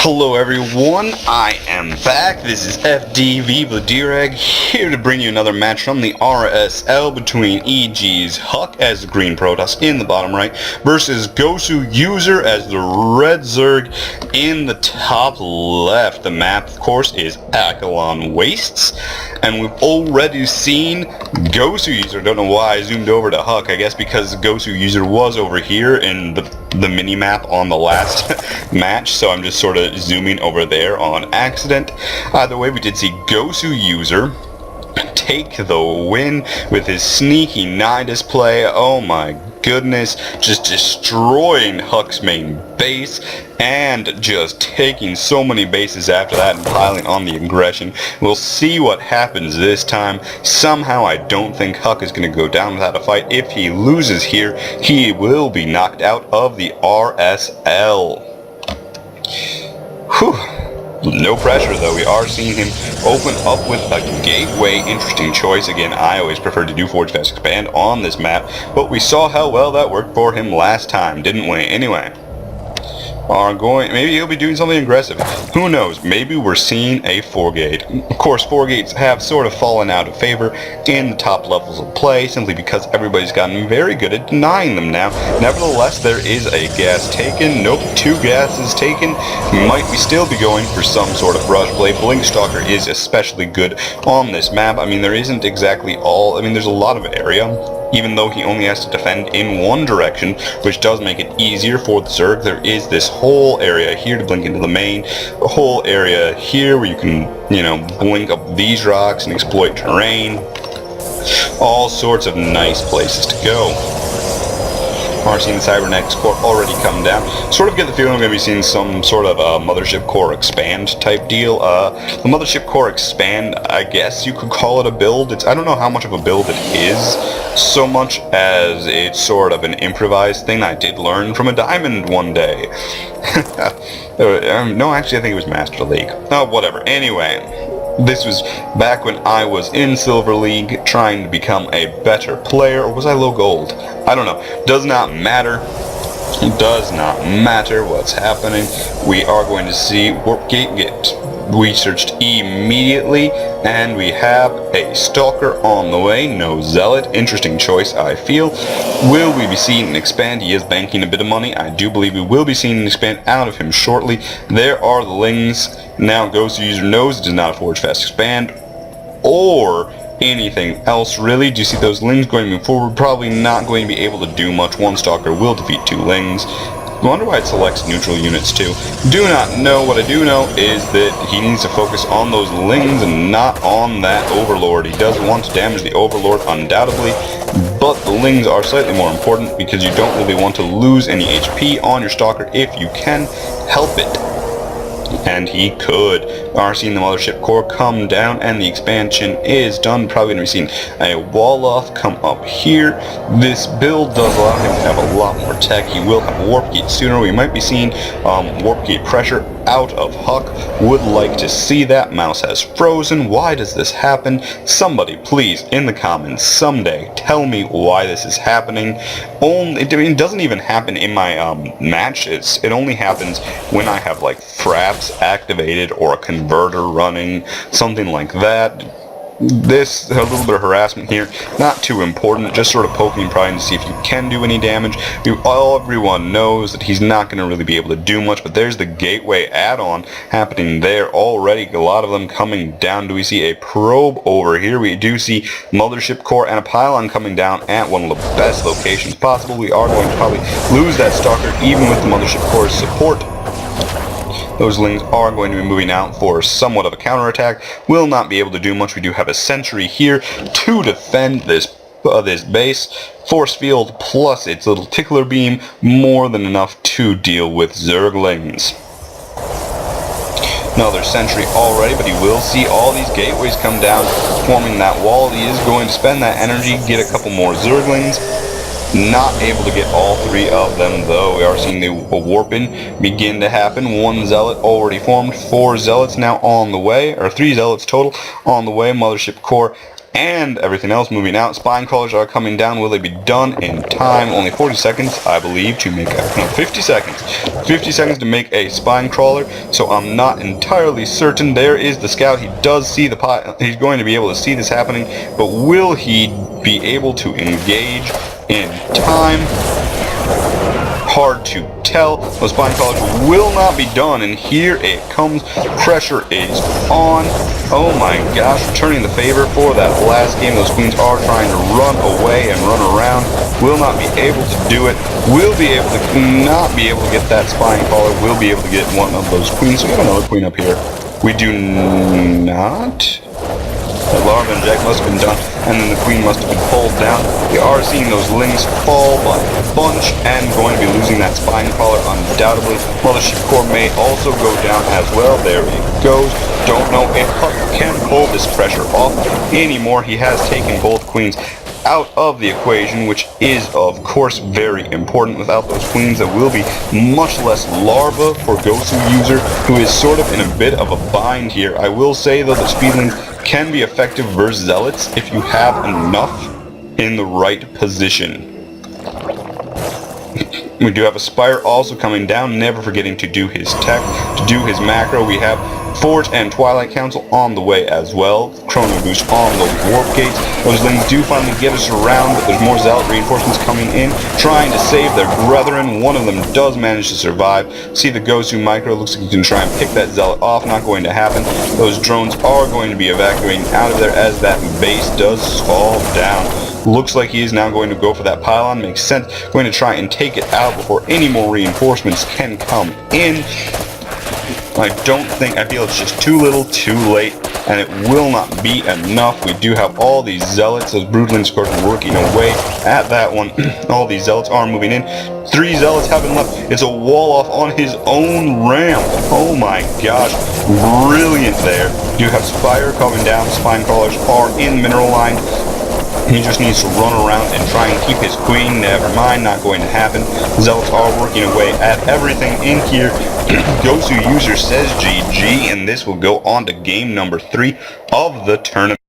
Hello everyone, I am back. This is vladerag here to bring you another match from the RSL between EG's Huck as the green Protoss in the bottom right versus GosWser as the red Zerg in the top left. The map, of course, is Akilon Wastes, and we've already seen GosWser. Don't know why I zoomed over to Huck. I guess because GosWser was over here in the mini-map on the last match, so I'm just sort of zooming over there on accident. Either way, we did see GosWser take the win with his sneaky Nidus play. Oh my goodness, just destroying Huck's main base and just taking so many bases after that and piling on the aggression. We'll see what happens this time. Somehow I don't think Huck is going to go down without a fight. If he loses here, he will be knocked out of the RSL. Whew. No pressure though. We are seeing him open up with a gateway. Interesting choice. Again, I always prefer to do Forge Fast Expand on this map, but we saw how well that worked for him last time, didn't we? Anyway, maybe he'll be doing something aggressive. Who knows? Maybe we're seeing a 4-gate. Of course, 4-gates have sort of fallen out of favor in the top levels of play, simply because everybody's gotten very good at denying them now. Nevertheless, there is a gas taken. Nope, 2 gases taken. Might we still be going for some sort of rush play? Blinkstalker is especially good on this map. I mean, there isn't exactly there's a lot of area. Even though he only has to defend in one direction, which does make it easier for the Zerg. There is this whole area here to blink into the main, a whole area here where you can, blink up these rocks and exploit terrain. All sorts of nice places to go. We're seeing the Cybernetics Core already come down. Sort of get the feeling we're going to be seeing some sort of Mothership Core Expand type deal. The Mothership Core Expand, I guess you could call it a build. I don't know how much of a build it is, so much as it's sort of an improvised thing I did learn from a diamond one day. No, actually I think it was Master League. Oh, whatever. Anyway. This was back when I was in Silver League trying to become a better player, or was I low gold? I don't know. Does not matter. Does not matter what's happening. We are going to see Warpgate get researched immediately, and we have a Stalker on the way. No Zealot. Interesting choice, I feel. Will we be seeing an expand? He is banking a bit of money. I do believe we will be seeing an expand out of him shortly. There are the Lings. Now GosWser knows it is not a Forge Fast Expand or anything else really. Do you see those Lings going to move forward? Probably not going to be able to do much. One Stalker will defeat 2 Lings. I wonder why it selects neutral units too. Do not know. What I do know is that he needs to focus on those Lings and not on that Overlord. He does want to damage the Overlord undoubtedly, but the Lings are slightly more important because you don't really want to lose any HP on your Stalker if you can help it. And he could. We are seeing the Mothership Core come down, and the expansion is done. Probably going to be seeing a Wall-Off come up here. This build does allow him to have a lot more tech. He will have Warp Gate sooner. We might be seeing Warp Gate pressure out of Huck. Would like to see that. Mouse has frozen. Why does this happen? Somebody, please, in the comments, someday, tell me why this is happening. It doesn't even happen in my match. It only happens when I have, like, fraps activated or a converter running, something like that. This, a little bit of harassment here, not too important, just sort of poking pride to see if you can do any damage. Everyone knows that he's not going to really be able to do much, but there's the Gateway add-on happening there already. A lot of them coming down. Do we see a probe over here? We do see Mothership Core and a pylon coming down at one of the best locations possible. We are going to probably lose that Stalker even with the Mothership Core's support. Those Lings are going to be moving out for somewhat of a counterattack. Will not be able to do much. We do have a sentry here to defend this base. Force field plus its little tickler beam, more than enough to deal with Zerglings. Another sentry already, but he will see all these gateways come down, forming that wall. He is going to spend that energy, get a couple more Zerglings. Not able to get all 3 of them, though. We are seeing the warping begin to happen. 1 Zealot already formed, 4 Zealots now on the way, or 3 Zealots total on the way. Mothership Core and everything else moving out. Spine crawlers are coming down. Will they be done in time? Only 40 seconds, I believe, to make a... No, 50 seconds. 50 seconds to make a spine crawler, so I'm not entirely certain. There is the scout. He does see the pile. He's going to be able to see this happening, but will he be able to engage in time? Hard to tell. Those spine crawlers will not be done, and here it comes. Pressure is on. Oh my gosh, returning the favor for that last game. Those queens are trying to run away and run around. Will not be able to do it. Will be able to not be able to get that spine crawler. Will be able to get one of those queens. So we have another queen up here. We do not. The larva and jack must have been done, and then the queen must have been pulled down. We are seeing those lings fall by a bunch, and going to be losing that spine crawler undoubtedly. Well, the sheep core may also go down as well. There it goes. Don't know if Huck can pull this pressure off anymore. He has taken both queens out of the equation, which is of course very important. Without those queens, there will be much less larva for GosWser, who is sort of in a bit of a bind here. I will say though that speedlings can be effective versus zealots if you have enough in the right position. We do have a Spire also coming down, never forgetting to do his tech, to do his macro. We have Forge and Twilight Council on the way as well. Chrono Boost on those warp gates. Those lings do finally get us around, but there's more zealot reinforcements coming in, trying to save their brethren. One of them does manage to survive. See the GosWser micro, looks like you can try and pick that zealot off, not going to happen. Those drones are going to be evacuating out of there as that base does fall down. Looks like he is now going to go for that pylon. Makes sense. Going to try and take it out before any more reinforcements can come in. I feel it's just too little, too late, and it will not be enough. We do have all these zealots. Those broodlings, of course, are working away at that one. All these zealots are moving in. 3 zealots haven't left. It's a wall off on his own ramp. Oh my gosh. Brilliant there. You have Spire coming down. Spine crawlers are in mineral line. He just needs to run around and try and keep his queen. Never mind, not going to happen. Zealots are working away at everything in here. GosWser says GG, and this will go on to game number 3 of the tournament.